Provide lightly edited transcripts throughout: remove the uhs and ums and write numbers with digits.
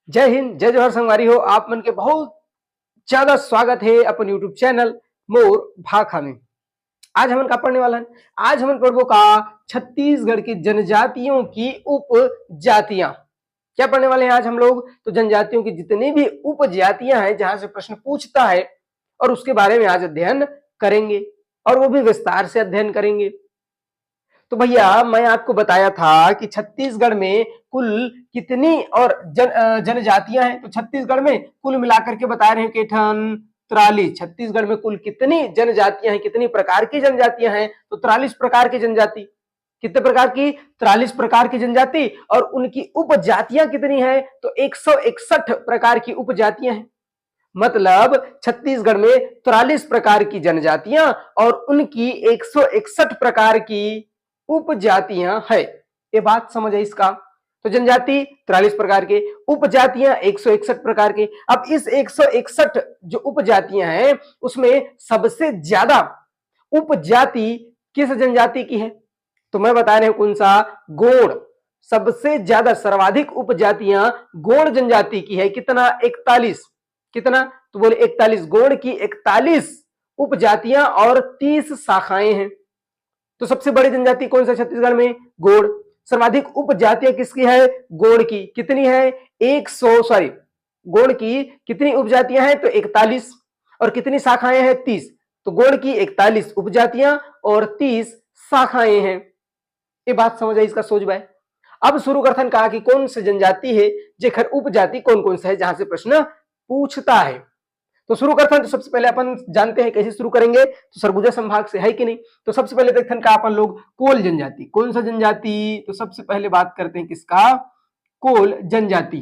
जय हिंद, जय जवाहर संगवारी हो। आप मन के बहुत ज्यादा स्वागत है अपन यूट्यूब चैनल मोर भाखा में। आज हमन का पढ़ने वाला है। आज हमन पढ़बो का छत्तीसगढ़ की जनजातियों की उपजातियां। क्या पढ़ने वाले हैं आज हम लोग? तो जनजातियों की जितनी भी उपजातियां हैं जहां से प्रश्न पूछता है और उसके बारे में आज अध्ययन करेंगे और वो भी विस्तार से अध्ययन करेंगे। तो भैया मैं आपको बताया था कि छत्तीसगढ़ में कुल कितनी और जनजातियां हैं। तो छत्तीसगढ़ में कुल मिलाकर के बता रहे हैं कि ठन 43। छत्तीसगढ़ में कुल कितनी जनजातियां हैं, कितनी प्रकार की जनजातियां हैं? तो 43 प्रकार की जनजाति। कितने प्रकार की? 43 प्रकार की जनजाति। और उनकी उपजातियां कितनी है? तो 161 प्रकार की उपजातियां हैं। मतलब छत्तीसगढ़ में 43 प्रकार की जनजातियां और उनकी 161 प्रकार की उपजातियां है। ये बात समझ है इसका। तो जनजाति 43 प्रकार के, उपजातियां 161 प्रकार के। अब इस 161 जो उपजातियां हैं उसमें सबसे ज्यादा उपजाति किस जनजाति की है? तो मैं बता रहा हूं कौन सा? गोंड। सबसे ज्यादा सर्वाधिक उपजातियां गोंड जनजाति की है। कितना? 41। कितना? तो बोले 41। गोंड की 41 उपजातियां और 30 शाखाएं हैं। तो सबसे बड़ी जनजाति कौन सा छत्तीसगढ़ में? गोंड। सर्वाधिक उपजातियां किसकी है? गोंड की। कितनी है? 100 गोंड की कितनी उपजातियां हैं? तो 41। और कितनी शाखाएं हैं? 30। तो गोंड की 41 उपजातियां और 30 शाखाएं हैं। ये बात समझ आई इसका सोच बाय। अब शुरू करथन कहा कि कौन सी जनजाति है जेखर उपजाति कौन कौन सा है जहां से प्रश्न पूछता है। तो शुरू करथन। तो सबसे पहले अपन जानते हैं कैसे शुरू करेंगे। तो सरगुजा संभाग से है कि नहीं। तो सबसे पहले देखथन का अपन लोग कोल जनजाति। कौन सा जनजाति? तो सबसे पहले बात करते हैं किसका? कोल जनजाति।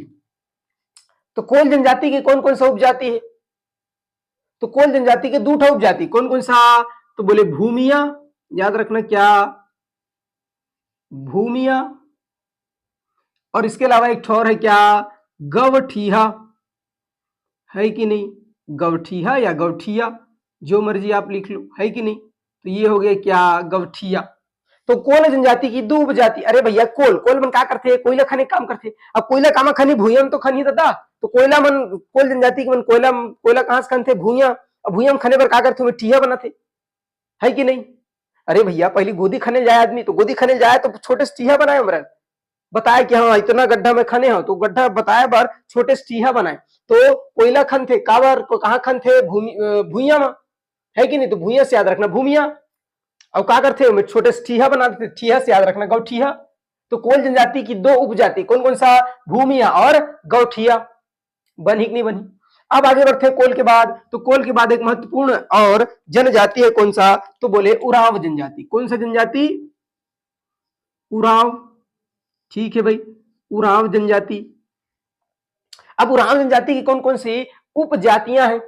तो कोल जनजाति की कौन कौन सा उपजाति है? तो कोल जनजाति के दो उपजाति कौन कौन सा? तो बोले भूमिया, याद रखना क्या? भूमिया। और इसके अलावा एक ठोर है क्या? गवठिया। है कि नहीं? गवठिया या गवठिया, जो मर्जी आप लिख लो, है कि नहीं। तो ये हो गया क्या? गवठिया। तो कोल जनजाति की दो उपजाति। अरे भैया कोल कोल मन का करते? कोयला खाने काम करते। अब कोयला कामा खानी? भूया तो खानी दादा। तो कोयला मन कोल जनजाति के मन कोयला कोयला कहां से खनते? भूया। अब भूया में खाने पर का करते? ठिया बनाते, है कि नहीं। अरे भैया पहले गोदी खाने जाए आदमी, तो गोदी खाने जाए तो छोटे से टीहा बनाए मरन, बताया कि हाँ इतना गड्ढा में खने हो, तो गड्ढा बताया बार छोटे से टीहा बनाए। तो कोयला खन थे काबर को कहां खन थे? भूइया में, है कि नहीं। तो भूइया से याद रखना भूमिया। और का करते? छोटे से ठीहा बना देते, ठीहा से याद रखना गौठिया। तो कोल जनजाति की दो उपजाति कौन कौन सा? भूमिया और गौठिया। बनी कि नहीं बनी? अब आगे बढ़ते हैं कोल के बाद। तो कोल के बाद एक महत्वपूर्ण और जनजाति है कौन सा? तो बोले उरांव जनजाति। कौन सा जनजाति? उरांव। ठीक है भाई, उरांव जनजाति। अब उरांव जनजाति की कौन कौन सी उपजातियां हैं?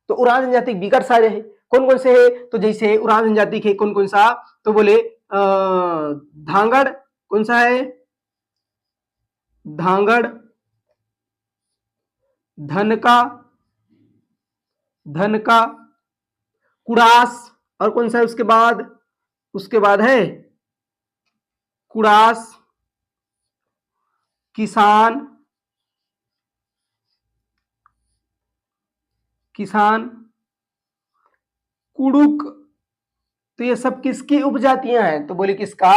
तो उरांव जनजाति बिकट सारे हैं। कौन कौन से है? तो जैसे उरांव जनजाति के कौन कौन सा? तो बोले धांगड़। कौन सा है? धांगड़। धनका, धनका, कुड़ास। और कौन सा है उसके बाद? उसके बाद है कुड़ास, किसान, किसान, कुड़ुक। तो ये सब किसकी उपजातियां हैं? तो बोले किसका?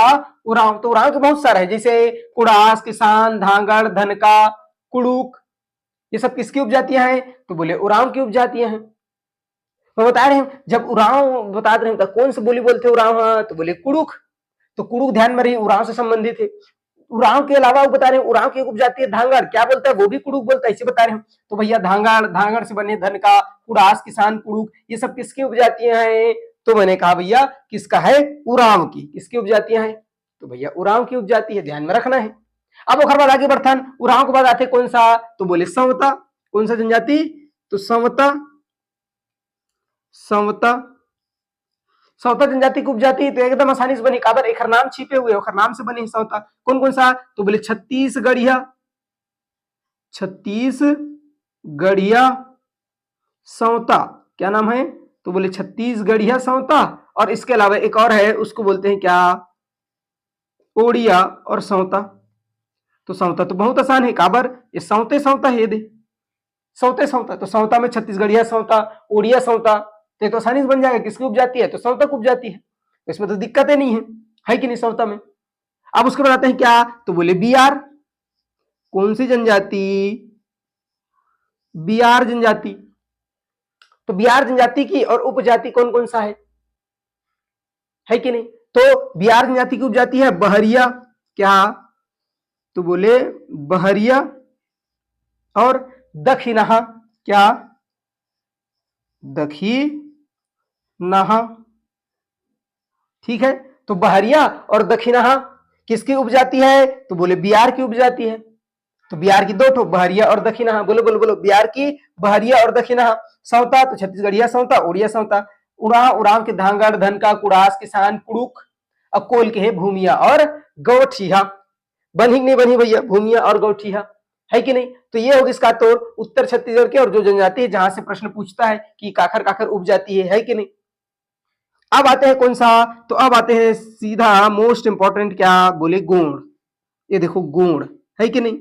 उरांव। तो उरांव के बहुत सारे हैं, जैसे कुड़ास, किसान, धांगड़, धनका, कुड़ुक। ये सब किसकी उपजातियां हैं? तो बोले उरांव की उपजातियां हैं। तो बता रहे हैं जब उरांव बता रहे हैं तो कौन सी बोली बोलते उरांव? तो बोले कुड़ुक। तो कुड़ुक ध्यान में रही, उरांव से संबंधित है। उरांव के अलावा वो बता रहे हैं उरांव की एक उपजाति है धांगड़, क्या बोलता है? वो भी कुड़ुक बोलता है, इसे बता रहे हैं। तो भैया धांगड़, धांगड़ से बने धनका, कुड़ास, किसान, कुड़ुक, ये सब किसकी उपजातियां हैं? तो मैंने कहा भैया किसका है? उरांव की। किसकी उपजातियां हैं? तो भैया उरांव की उपजाति है, ध्यान में रखना है। अब ओखर बाद आगे बढ़थन। उरांव के बाद आते कौन सा? तो बोले संवता। कौन सा जनजाति? तो संवता, संवता। सौता जनजाति की उपजाति तो एकदम आसानी से बनी, काबर एक नाम छिपे हुए, नाम से बनी सौता। कौन कौन सा? तो बोले छत्तीसगढ़िया, छत्तीसगढ़िया सौता। क्या नाम है? तो बोले छत्तीसगढ़िया सौता। और इसके अलावा एक और है, उसको बोलते हैं क्या? ओडिया और सौता। तो सौता तो बहुत आसान है, काबर ये सौते सौता है, ये दे सौते सौता, तो सौता में छत्तीसगढ़िया सौता, उड़िया सौता, तो ये तो आसानी से बन जाएगा। किसकी उपजाति है? तो सौता की उपजाति है, तो इसमें तो दिक्कत ही नहीं है कि नहीं सौता में। अब उसके बाद आते हैं क्या, तो बोले बियार। कौन सी जनजाति? बियार जनजाति। तो बियार जनजाति की और उपजाति कौन कौन सा है कि नहीं? तो बियार जनजाति की उपजाति है बहरिया, क्या? तो बोले बहरिया और दक्षिणाहा, क्या? दक्षिणाहा। ठीक है, तो बहरिया और दक्षिणाहा किसकी उपजाति है? तो बोले बियार की उपजाति है। तो बिहार की दो ठो, बहरिया और दक्षिणाहा। बोलो बोलो बोलो, बिहार की बहरिया और दक्षिणाहा। सौता तो छत्तीसगढ़िया सौता, उड़िया सौता। उड़ा उड़ाव के धांगड़, धनका, कुड़ास, किसान, कुड़ुक। अकोल के है भूमिया और गौठिया। बनी नहीं बनी भैया, भूमिया और गौठिया, है कि नहीं? तो ये होगी इसका तौर उत्तर छत्तीसगढ़ के और जो जनजाति है जहां से प्रश्न पूछता है कि काखर काखर उपजाति है कि नहीं। अब आते हैं कौन सा, तो अब आते हैं सीधा मोस्ट इंपॉर्टेंट, क्या बोले गोंड। ये देखो गोंड, है कि नहीं?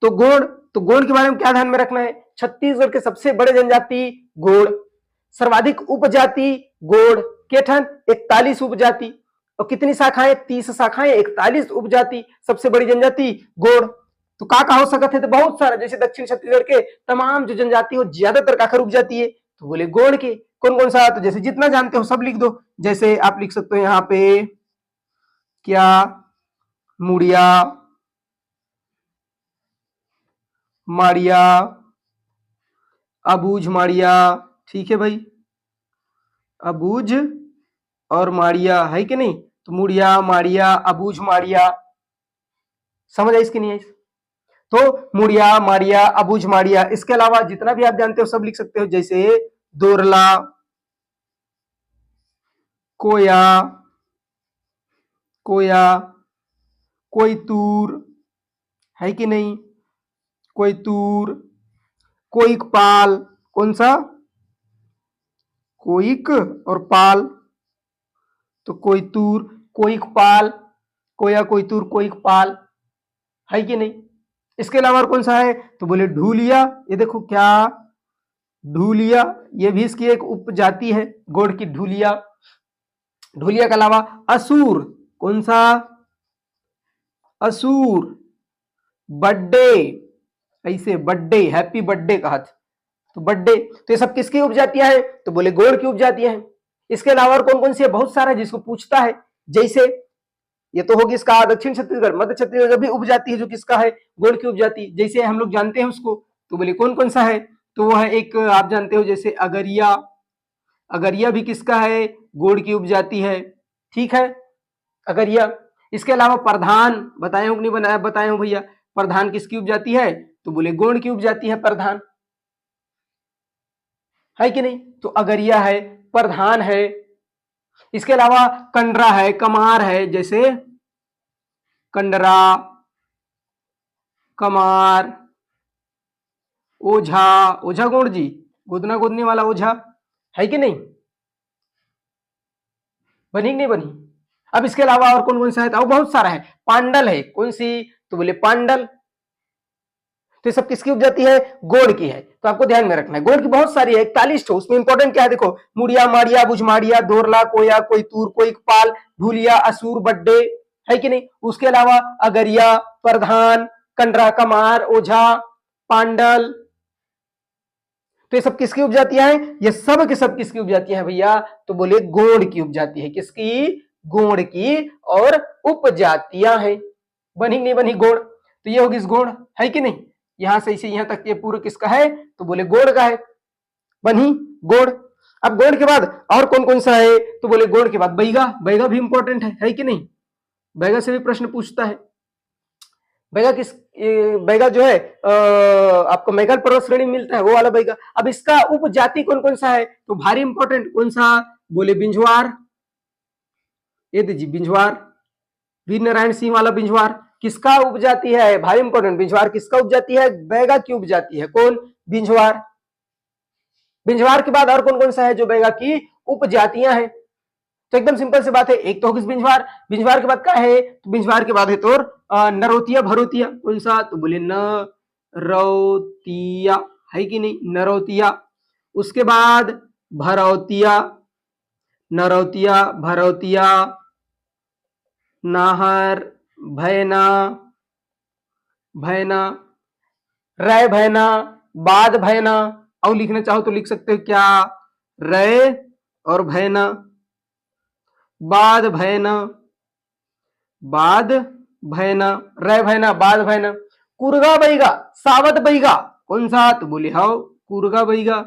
तो गोंड के बारे में क्या ध्यान में रखना है? छत्तीसगढ़ के सबसे बड़े जनजाति गोंड, सर्वाधिक उपजाति गोंड, केठन 41 उपजाति, और कितनी शाखाएं? 30 शाखाएं, 41 उपजाति, सबसे बड़ी जनजाति गोंड। तो का हो सकत है? तो बहुत सारा, जैसे दक्षिण छत्तीसगढ़ के तमाम जो जनजाति हो ज्यादातर काखर उपजाति है, तो बोले गोंड के। कौन कौन सा? तो जैसे जितना जानते हो सब लिख दो। जैसे आप लिख सकते हो यहाँ पे क्या, मुड़िया, माड़िया, अबूझ माड़िया, ठीक है भाई, अबूझ और माड़िया, है कि नहीं? तो मुड़िया, माड़िया, अबूझ, माड़िया, समझ आई इसकी नहीं आई? तो मुड़िया, माड़िया, अबूझ, माड़िया। इसके अलावा जितना भी आप जानते हो सब लिख सकते हो, जैसे दोरला, कोया, कोया, कोयतूर, है कि नहीं? कोयतूर, कोइकपाल। कौन सा? कोइक और पाल, तो कोयतूर, कोइकपाल, कोया, कोयतूर, कोइकपाल, है कि नहीं? इसके अलावा और कौन सा है? तो बोले ढूलिया। ये देखो क्या, ढूलिया, ये भी इसकी एक उपजाति है गोंड की, ढूलिया। ढूलिया के अलावा असुर। कौन सा? असुर, बर्थडे, ऐसे बर्थडे, हैप्पी बर्थडे कहा, तो बर्थडे। तो ये सब किसकी उपजातियां हैं? तो बोले गोंड की उपजातियां हैं। इसके अलावा और कौन कौन सी है? बहुत सारा जिसको पूछता है, जैसे ये तो होगी इसका दक्षिण छत्तीसगढ़, मध्य छत्तीसगढ़ भी उपजाति है जो किसका है? गोंड की उपजाति। जैसे हम लोग जानते हैं उसको, तो बोले कौन कौन सा है? तो वो है एक आप जानते हो जैसे अगरिया। अगरिया भी किसका है? गोंड की उपजाति है, ठीक है, अगरिया। इसके अलावा प्रधान बताए हो कि नहीं बनाया? बताए हो भैया। प्रधान किसकी उपजाति है? तो बोले गोंड की उपजाति है प्रधान, है कि नहीं? तो अगरिया है, प्रधान है। इसके अलावा कंडरा है, कमार है, जैसे कंडरा, कमार, ओझा। ओझा गोंड जी, गोदना गोदने वाला ओझा, है कि नहीं? बनी कि नहीं बनी? अब इसके अलावा और कौन कौन सा है? तो बहुत सारा है। पांडल है, कौन सी? तो बोले पांडल। तो ये सब किसकी उपजाति है? गोंड की है। तो आपको ध्यान में रखना है, गोंड की बहुत सारी है, 41 ठो। उसमें इंपॉर्टेंट क्या है? देखो, मुड़िया, माड़िया, बुझमाड़िया, दोरला, कोया, कोयतूर, कोइकपाल, ढूलिया, असुर, बड्डे, है कि नहीं? उसके अलावा अगरिया, प्रधान, कंडरा, कमार, ओझा, पांडल। तो ये सब किसकी उपजातियां हैं? ये सब के सब किसकी उपजातियां हैं भैया? तो बोले गोंड की उपजाति है। किसकी? गोंड की और उपजातियां हैं। बनी नहीं बनी गोंड? तो ये होगी इस गोंड, है कि नहीं? यहां से इसे यहां तक ये पूरा किसका है? तो बोले गोंड का है। बनी गोंड। अब गोंड के बाद और कौन कौन सा है? तो बोले गोंड के बाद बैगा। बैगा भी इंपॉर्टेंट है कि नहीं? बैगा से भी प्रश्न पूछता है। बैगा बैगा जो है आपको मेघाल पर्वत श्रेणी में मिलता है, वो वाला बैगा। अब इसका उपजाति कौन कौन सा है? तो भारी इंपॉर्टेंट, कौन सा? बोले बिंझवार। ये दीजिए बिंझवार, वीर नारायण सिंह वाला बिंझवार किसका उपजाति है? भारी इंपॉर्टेंट, बिंझवार किसका उपजाति है? बैगा की उपजाति है। कौन? बिंझवार। बिंझवार के बाद और कौन कौन सा है जो बैगा की उपजातियां हैं? तो एकदम सिंपल सी बात है, एक तो होगी बिंजवार, बिंजवार के बाद क्या है, तो बिंजवार के बाद है तोर नरोतिया भरोतिया, कौन सा, तो बोले न रौतिया, है कि नहीं, नरोतिया। उसके बाद भरौतिया, नरौतिया भरौतिया, नाहर भैना, भैना, रै भैना, बाद भैना, और लिखना चाहो तो लिख सकते हो क्या, रै और भैना, बाद भैना, बाद भैना, रै भैना, बाद भैना। कुरगा बैगा, सावत बैगा, कौन सा, तो बोले हाउ कुरगा बैगा,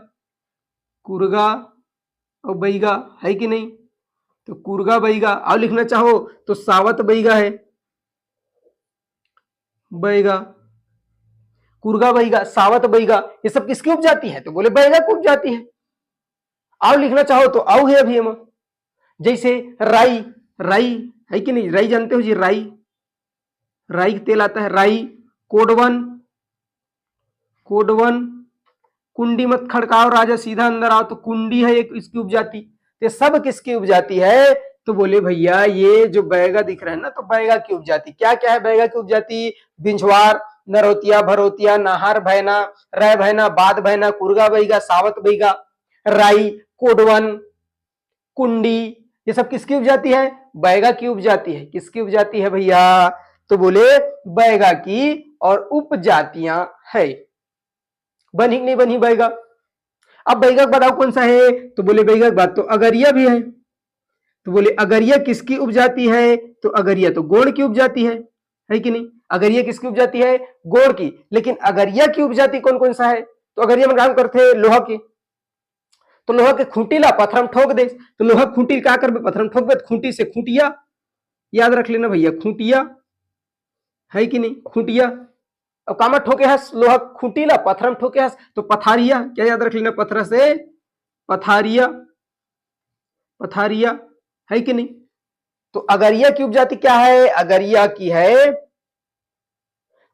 कुरगा और बैगा, है कि नहीं, तो कुरगा बैगा। और लिखना चाहो तो सावत बैगा है, बैगा, कुरगा बैगा, सावत बैगा, ये सब किसकी उपजाति है, तो बोले बैगा की उपजाति है। और लिखना चाहो तो आउ है अभी हम, जैसे राई, राई है कि नहीं, राई जानते हो जी, राई, राई का तेल आता है, राई, कोडवन, कोडवन, कुंडी मत खड़काओ राजा सीधा अंदर आओ, तो कुंडी है एक इसकी उपजाति। तो सब किसकी उपजाति है, तो बोले भैया ये जो बैगा दिख रहा है ना, तो बैगा की उपजाति क्या क्या है, बैगा की उपजाति बिंझवार, नरोतिया भरोतिया, नाहर भैना, रै भैना, बाद भैना, कुरगा बैगा, सावत बैगा, राई, कोडवन, कुंडी, ये सब किसकी उपजाति है, बैगा की उपजाति है। किसकी उपजाति है भैया, तो बोले बैगा की और उपजातियां है। बनी नहीं बनी बैगा। अब बैगा बताओ कौन सा है, तो बोले बैगा के बाद तो अगरिया भी है, तो बोले अगरिया किसकी उपजाति है, तो अगरिया तो गोड़ की उपजाति है कि नहीं, अगरिया किसकी उपजाति है, गोड़ की। लेकिन अगरिया की उपजाति कौन कौन सा है, तो अगरिया में काम करते लोहा की, तो लोहा के खूंटी ला पत्थर में ठोक दे, तो लोहा खूंटी क्या कर पत्थर में ठोक दे, खूंटी से खूंटिया, याद रख लेना भैया, खूंटिया, है कि नहीं, खूंटिया। और कामा ठोके हस, लोहा खूंटी ला पत्थर में ठोके हस, तो पथारिया, क्या याद रख लेना, पत्थर से पथारिया, पथारिया, है कि नहीं। तो अगरिया की उपजाति क्या है, अगरिया की है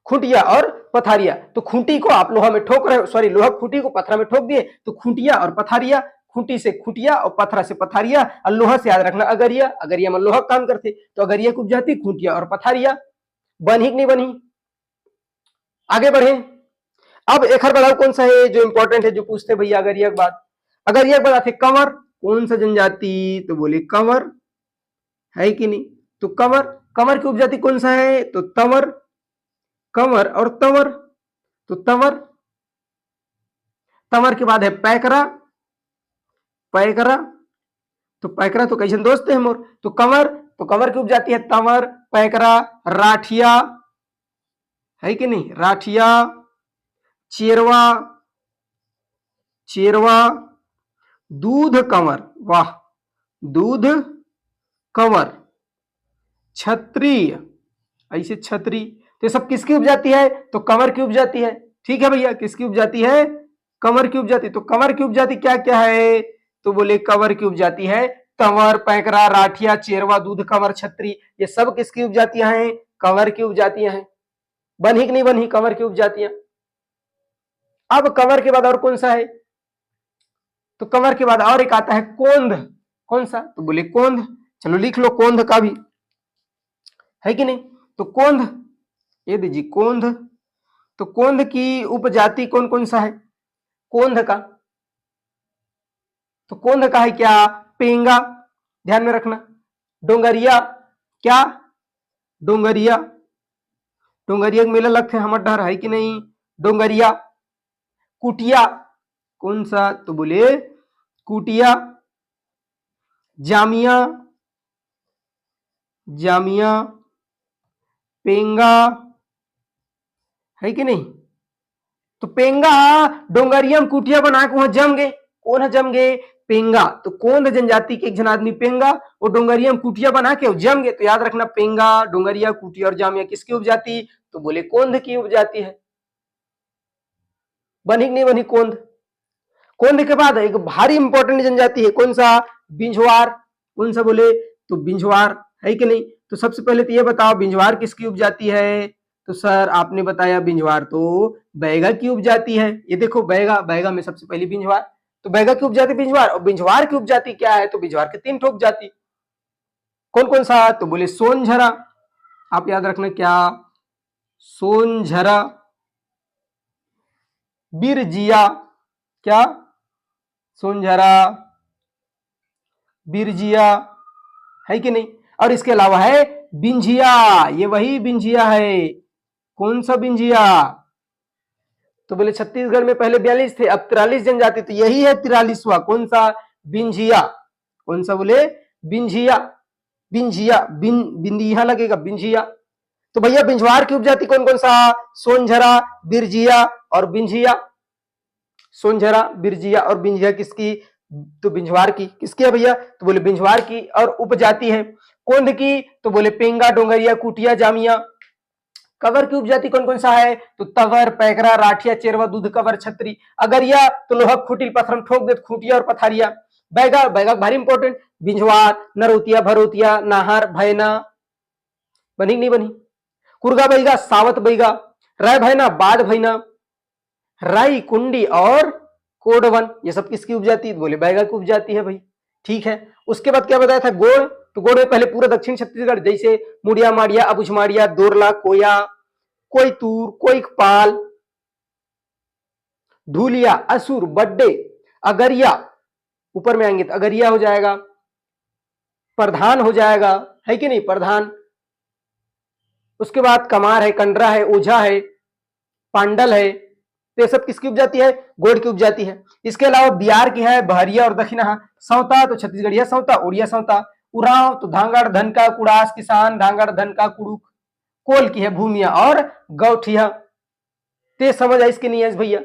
खूंटिया और पथारिया। तो खूंटी को आप लोहा में ठोक रहे हो, सॉरी लोहा खूंटी को पत्थर में ठोक दिए, तो खूंटिया और पथारिया, खूंटी से खूंटिया और पत्थर से पथारिया, और लोहा से याद रखना अगरिया, अगरिया में लोहा काम करते, तो अगरिया की उपजाति खूंटिया और पथारिया। बनी कि नहीं बनी, आगे बढ़े। अब एक हर बताओ कौन सा है जो इंपॉर्टेंट है, जो पूछते भैया अगरिया के बाद, अगरिया के बाद आते कंवर, कौन सा जनजाति, तो बोले कंवर, है कि नहीं, तो कंवर, कंवर की उपजाति कौन सा है, तो तंवर, कंवर और तंवर, तो तंवर। तंवर के बाद है पैकरा, पैकरा, तो पैकरा तो कैसे दोस्त है मोर, तो कंवर, तो कंवर की उपजाति है तंवर, पैकरा, राठिया, है कि नहीं, राठिया, चेरवा, चेरवा, दूध कंवर, वाह, दूध कंवर, क्षत्रिय, ऐसे छतरी, तो सब किसकी उपजाति है, तो कंवर की उपजाति है। ठीक है भैया, किसकी उपजाति है, कंवर की उपजाति। तो कंवर की उपजाति क्या क्या है, तो बोले कंवर की उपजाति है तंवर, पैकरा, राठिया, चेरवा, दूध कंवर, छत्री, ये सब किसकी उपजातियां हैं, कंवर की उपजातियां हैं। बनी कि नहीं बनी कंवर की उपजातियां। अब कंवर के बाद और कौन सा है, तो कंवर के बाद और एक आता है कोंध, कौन सा, तो बोले कोंध, चलो लिख लो कोंध का भी, है कि नहीं। तो कोंध, ये दीजिए कोंध, तो कोंध की उपजाति कौन कौन सा है, कोंध का, तो कोंध का है क्या, पेंगा, ध्यान में रखना, डोंगरिया, क्या, डोंगरिया, डोंगरिया मेला लगते हमर डर, है कि नहीं, डोंगरिया। कुटिया, कौन सा, तो बोले कुटिया, जामिया, जामिया, पेंगा, है कि नहीं। तो पेंगा डोंगरियम कुटिया बना के वहां जम गए, कौन है जम गए, पेंगा। तो कोंध जनजाति के एक जन आदमी पेंगा, वो डोंगरियम कुटिया बना के जम गए, तो याद रखना पेंगा, डोंगरिया, कुटिया और जामिया किसकी उपजाति, तो बोले कोंध की उपजाति है। बनी नहीं बनी कोंध। कोंध के बाद एक भारी इंपॉर्टेंट जनजाति है, कौन सा, बिंझवार, कौन सा बोले, तो बिंझवार, है कि नहीं। तो सबसे पहले तो ये बताओ बिंझवार किसकी उपजाति है, तो सर आपने बताया बिंझवार तो बैगा की उपजाति है। ये देखो बैगा, बैगा में सबसे पहली बिंझवार, तो बैगा की उपजाति बिंझवार, और बिंझवार की उपजाति क्या है, तो बिंझवार के तीन ठो उपजाति, कौन कौन सा? तो बोले सोनझरा, आप याद रखना क्या? सोनझरा। बिरजिया, क्या? सोनझरा, बिरजिया, है कि नहीं? और इसके अलावा है बिंझिया, ये वही बिंझिया है। कौन सा बिंझिया? तो बोले छत्तीसगढ़ में पहले 42 थे, अब 43 जनजाति, तो यही है 43वां। कौन सा? बिंझिया। कौन सा बोले? बिंझिया। बिंझिया, बिंदिया लगेगा, बिंझिया। तो भैया बिंझवार की उपजाति कौन कौन सा? सोनझरा, बिरजिया और बिंझिया। सोनझरा, बिरजिया और बिंझिया किसकी? तो बिंझवार की। किसकी है भैया? तो बोले बिंझवार की। और उपजाति है कोंध की, तो बोले पेंगा, डोंगरिया, कुटिया, जामिया। कवर की उपजाति कौन कौन सा है? तो तवर, पैकरा, राठिया, चेरवा, दूध कवर, छतरी। अगरिया तो लोहक, खुटिल, पथरम, ठोक देत, खूटिया और पथारिया। बैगा, बैगा भारी इंपॉर्टेंट, बिंझवार, नरोतिया, भरोतिया, नाहर, भैना। बनी नहीं बनी? कुर्गा बैगा, सावत बैगा, राय भैना, बाद भैना, राई, कुंडी और कोडवन, ये सब किसकी उपजाति? बोले बैगा की उपजाति है भाई। ठीक है, उसके बाद क्या बताया था? गोड़। तो गोड़ में पहले पूरा दक्षिण छत्तीसगढ़, जैसे मुड़िया, माड़िया, अबुझमाड़िया, दोरला, कोया, कोयतूर, कोइकपाल, धूलिया, असुर, बड्डे, अगरिया, ऊपर में आएंगे तो अगरिया हो जाएगा, प्रधान हो जाएगा, है कि नहीं? प्रधान। उसके बाद कमार है, कंडरा है, ओझा है, पांडल है। तो ये सब किसकी उपजाति है? गोड़ की उपजाति है। इसके अलावा बिहार की है बहरिया और दक्षिणा। सौता तो छत्तीसगढ़िया सौता, उड़िया सौता। उरांव तो धांगड़, धन का, कुड़ास, किसान, धांगड़, धन का, कुड़ुक। कोल की है भूमिया और गौठिया। ते समझ आई इसकी नहीं है भैया,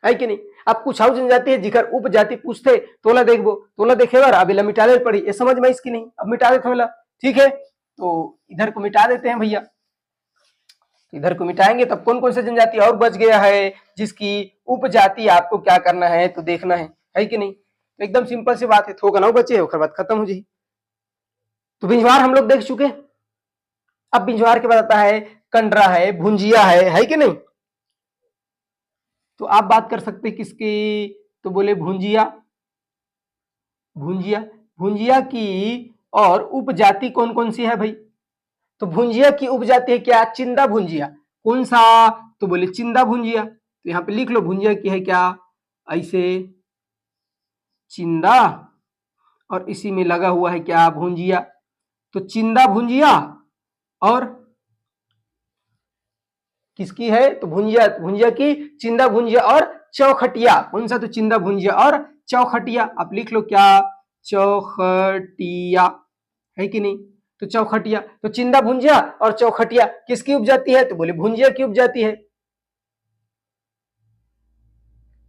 है कि नहीं? अब कुछ और जनजाति है जिकर उपजाति पूछते, तोला देखबो, तोला देखेगा अब इला मिटा ले पड़ी, ये समझ में इसकी नहीं, अब मिटा देते हैं। ठीक है, तो इधर को मिटा देते हैं भैया। इधर को मिटाएंगे तब कौन कौन सा जनजाति और बच गया है जिसकी उपजाति आपको क्या करना है? तो देखना है कि नहीं? तो एकदम सिंपल सी बात है, थोड़ा ना बचे उसके बाद खत्म हो जाए। तो बिंझवार हम लोग देख चुके। अब बिंझवार के बाद आता है कंडरा है, भुंजिया है कि नहीं? तो आप बात कर सकते किसकी? तो बोले भुंजिया। भुंजिया, भुंजिया की और उपजाति कौन कौन सी है भाई? तो भुंजिया की उपजाति है क्या? चिंदा भुंजिया। कौन सा? तो बोले चिंदा भुंजिया। तो यहां पे लिख लो भुंजिया की है क्या? ऐसे चिंदा, और इसी में लगा हुआ है क्या? भुंजिया। तो चिंदा भुंजिया और किसकी है? तो भुंजिया, भुंजिया की चिंदा भुंजिया और चौखटिया। कौन सा? तो चिंदा भुंजिया और चौखटिया। आप लिख लो क्या? चौखटिया, है कि नहीं? तो चौखटिया, तो चिंदा भुंजिया और चौखटिया किसकी उपजाति है? तो बोले भुंजिया की उपजाति है।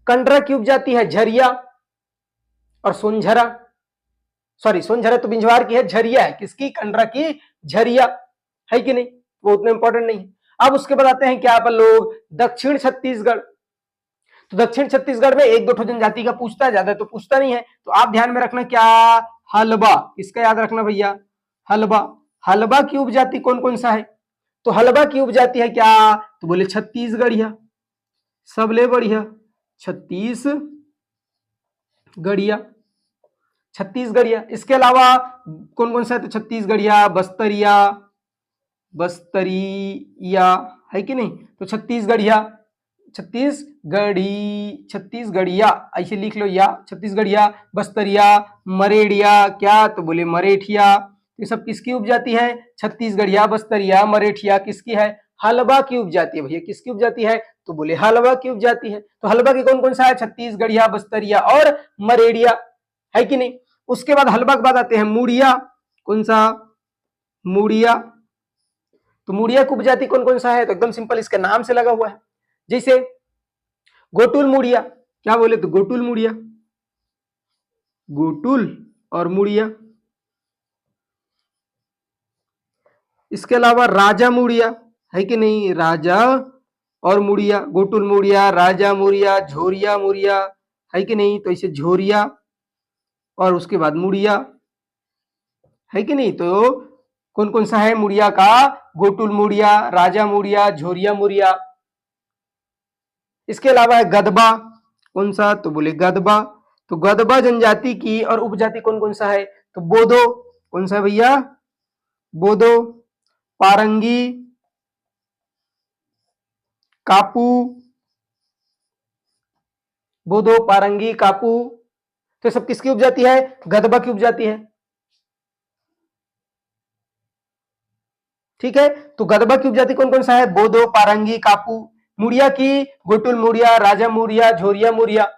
कंडरा की उपजाति है झरिया और सोनझरा। सॉरी, सोनझरा तो बिंझवार की है, झरिया है किसकी? कंडरा की, झरिया, है कि नहीं? वो उतना इंपॉर्टेंट नहीं है। अब उसके बाद आते हैं क्या अपन लोग? दक्षिण छत्तीसगढ़। तो दक्षिण छत्तीसगढ़ में एक दो जनजाति का पूछता है, ज्यादा तो पूछता नहीं है। तो आप ध्यान में रखना क्या? हलबा, इसका याद रखना भैया, हलबा। हलबा की उपजाति कौन कौन सा है? तो हलबा की उपजाति है क्या? तो बोले छत्तीसगढ़िया, सब ले बढ़िया, छत्तीसगढ़िया, छत्तीसगढ़िया। इसके अलावा कौन कौन सा है? तो छत्तीसगढ़िया, बस्तरिया, बस्तरिया, है कि नहीं? तो छत्तीसगढ़िया, छत्तीसगढ़िया ऐसे लिख लो, या छत्तीसगढ़िया, बस्तरिया, मरेड़िया, क्या? तो बोले मरेठिया। ये सब किसकी उपजाति है? छत्तीसगढ़िया, बस्तरिया, मरेठिया किसकी है? हलबा की उपजाति है भैया। किसकी उपजाति है? तो बोले हलबा की उपजाति है। तो हलबा की कौन कौन सा है? छत्तीसगढ़िया, बस्तरिया और मरेड़िया, है कि नहीं? उसके बाद हलबा के बाद आते हैं मुड़िया। कौन सा? मुड़िया। तो मुड़िया की उपजाति कौन कौन सा है? तो एकदम सिंपल, इसके नाम से लगा हुआ है, जैसे गोटुल मुड़िया। क्या बोले? तो गोटुल मुड़िया, गोटुल और मुड़िया। इसके अलावा राजा मुड़िया, है कि नहीं? राजा और मुड़िया, गोटुल मुड़िया, राजा मुड़िया, झोरिया मुड़िया, है कि नहीं? तो इसे झोरिया और उसके बाद मुड़िया, है कि नहीं? तो कौन कौन सा है मुड़िया का? गोटुल मुड़िया, राजा मुड़िया, झोरिया मुड़िया। इसके अलावा है गदबा। कौन सा? तो बोले गदबा। तो गदबा जनजाति की और उपजाति कौन कौन सा है? तो बोदो, कौन सा है भैया? बोदो, पारंगी, कापू, बोदो, पारंगी, कापू, तो सब किसकी उपजाति है? गदबा की उपजाति है। ठीक है, तो गदबा की उपजाति कौन कौन सा है? बोदो, पारंगी, कापू। मुड़िया की गुटुल मुड़िया, राजा मुड़िया, झोरिया मुड़िया।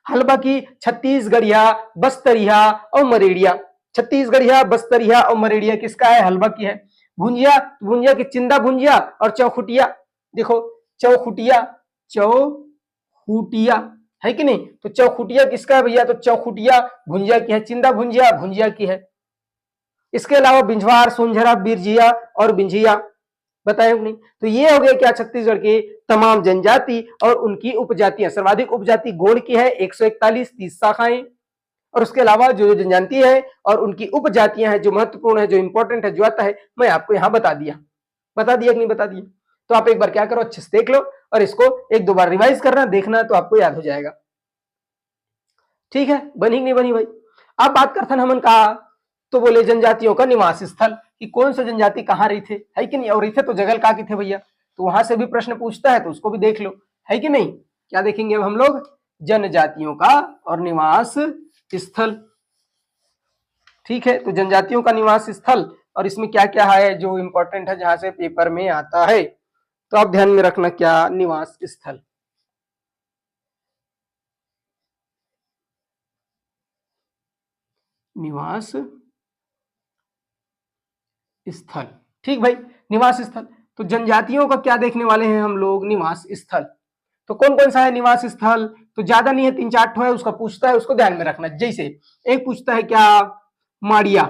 हलबा की छत्तीसगढ़िया, बस्तरिया और मरेड़िया। छत्तीसगढ़िया, बस्तरिया और मरेड़िया किसका है? हलबा की है। भुंजिया, भुंजिया की चिंदा भुंजिया और चौखुटिया। देखो चौखुटिया, चौखुटिया है कि नहीं? तो चौखुटिया किसका है भैया? तो चौखुटिया भुंजिया की है, चिंदा भुंजिया भुंजिया की है। इसके अलावा बिंझवार, सोनझरा, बिरजिया और बिंझिया बताए नहीं। तो ये हो गया क्या? छत्तीसगढ़ की तमाम जनजाति और उनकी उपजातियां। सर्वाधिक उपजाति गोंड की है 141, 30 शाखाएं। और उसके अलावा जो जनजाति है और उनकी उपजातियां हैं, जो महत्वपूर्ण है, जो इंपॉर्टेंट है, जो आता है, मैं आपको यहां बता दिया कि नहीं बता दिया? तो आप एक बार क्या करो, अच्छे से देख लो और इसको एक दो बार रिवाइज करना, देखना, तो आपको याद हो जाएगा। ठीक है, बनी नहीं बनी भाई? अब बात करते हैं हमन का, तो बोले जनजातियों का निवास स्थल, कि कौन सा जनजाति कहाँ रही थे, है कि नहीं? और रही थे तो जगह कहाँ की थे भैया? तो वहां से भी प्रश्न पूछता है, तो उसको भी देख लो, है कि नहीं? क्या देखेंगे अब हम लोग? जनजातियों का और निवास स्थल। ठीक है, तो जनजातियों का निवास स्थल, और इसमें क्या क्या है जो इंपॉर्टेंट है, जहां से पेपर में आता है, तो आप ध्यान में रखना। क्या? निवास स्थल। निवास स्थल, ठीक भाई, निवास स्थल। तो जनजातियों का क्या देखने वाले हैं हम लोग? निवास स्थल। तो कौन कौन सा है निवास स्थल? तो ज्यादा नहीं है, 3-4 ठो है, उसका पूछता है, उसको ध्यान में रखना। जैसे एक पूछता है क्या? माड़िया।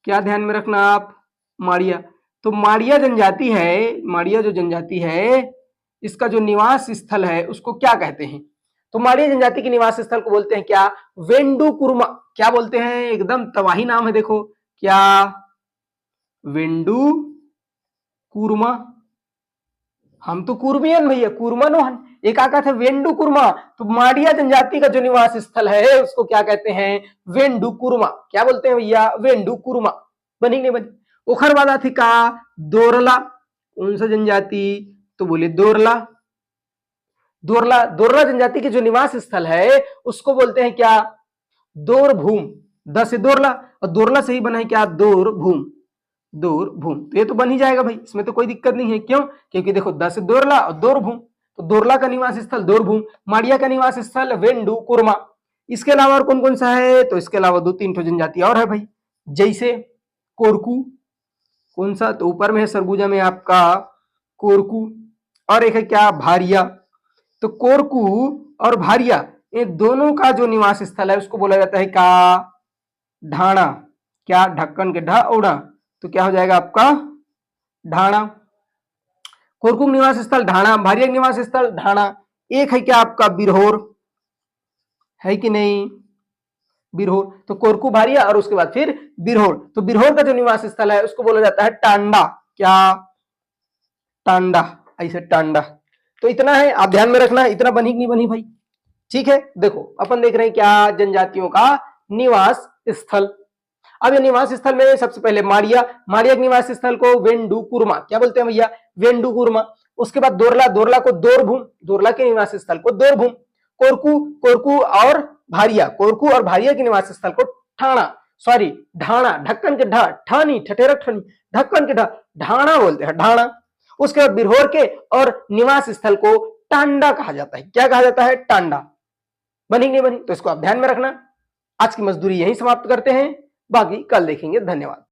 क्या ध्यान में रखना आप? माड़िया। तो माड़िया जनजाति है, माड़िया जो जनजाति है, इसका जो निवास स्थल है उसको क्या कहते हैं? तो माड़िया जनजाति के निवास स्थल को बोलते हैं क्या? वेंडू कुर्मा। क्या बोलते हैं? एकदम तबाही नाम है, देखो क्या? वेंडू कुर्मा। हम तो कुर्मियन भैया, कुर्मनो हन। एक आका थे वेंडू कुर्मा। तो माड़िया जनजाति का जो निवास स्थल है उसको क्या कहते हैं? वेंडू कुर्मा। क्या बोलते हैं भैया? वेंडू कुर्मा। बनी नहीं बनी? ओखर वाला थी का? दोरला। कौन सा जनजाति? तो बोले दोरला। दोरला, दोरला जनजाति के जो निवास स्थल है उसको बोलते हैं क्या? दोरभूम। द से दोरला और दोरला से ही बना है क्या? दोरभूम। दोरभूम, तो ये तो बन ही जाएगा भाई, इसमें तो कोई दिक्कत नहीं है। क्यों? क्योंकि देखो 10 से दोरला और दोरभूम, तो दोरला का निवास स्थल दोरभूम, माड़िया का निवास स्थल वेंडू कुर्मा। इसके अलावा और कौन कौन सा है? तो इसके अलावा 2-3 ठो जनजाति और है भाई, जैसे कोरकू। कौन सा? तो ऊपर में है सरगुजा में आपका कोरकू। और एक है क्या? भारिया। तो कोरकू और भारिया, ये दोनों का जो निवास स्थल है उसको बोला जाता है का? ढाणा। क्या? ढक्कन के ढा ओढ़ा, तो क्या हो जाएगा आपका? ढाणा। कोरकू निवास स्थल ढाणा, भारिया निवास स्थल ढाणा। एक है क्या आपका? बिरहोर, है कि नहीं? बिरहोर। तो कोरकू, भारिया और उसके बाद फिर बिरहोर। तो बिरहोर का जो निवास स्थल है उसको बोला जाता है टांडा। क्या? टांडा, ऐसे टांडा। तो इतना है, आप ध्यान में रखना। इतना बनी कि नहीं बनी भाई? ठीक है, देखो अपन देख रहे हैं क्या? जनजातियों का निवास स्थल। अब ये निवास स्थल में सबसे पहले माड़िया, माड़िया के निवास स्थल को वेंडू कुर्मा। क्या बोलते हैं भैया? वेंडू कुर्मा। उसके बाद दोरला, दोरला को दोरभूम, दोरला के निवास स्थल को दोरभूम। कोरकू, कोरकू और भारिया, कोरकू और भारिया के निवास स्थल को ठाणा, सॉरी ढाणा, ढक्कन के ढा, ठानी, ठठेरा ठनी, ढक्कन के ढा, ढाणा बोलते हैं, ढाणा। उसके बाद बिरहोर के और निवास स्थल को टांडा कहा जाता है। क्या कहा जाता है? टांडा। बनी नहीं बनी? तो इसको आप ध्यान में रखना। आज की मजदूरी यही समाप्त करते हैं, बाकी कल देखेंगे। धन्यवाद।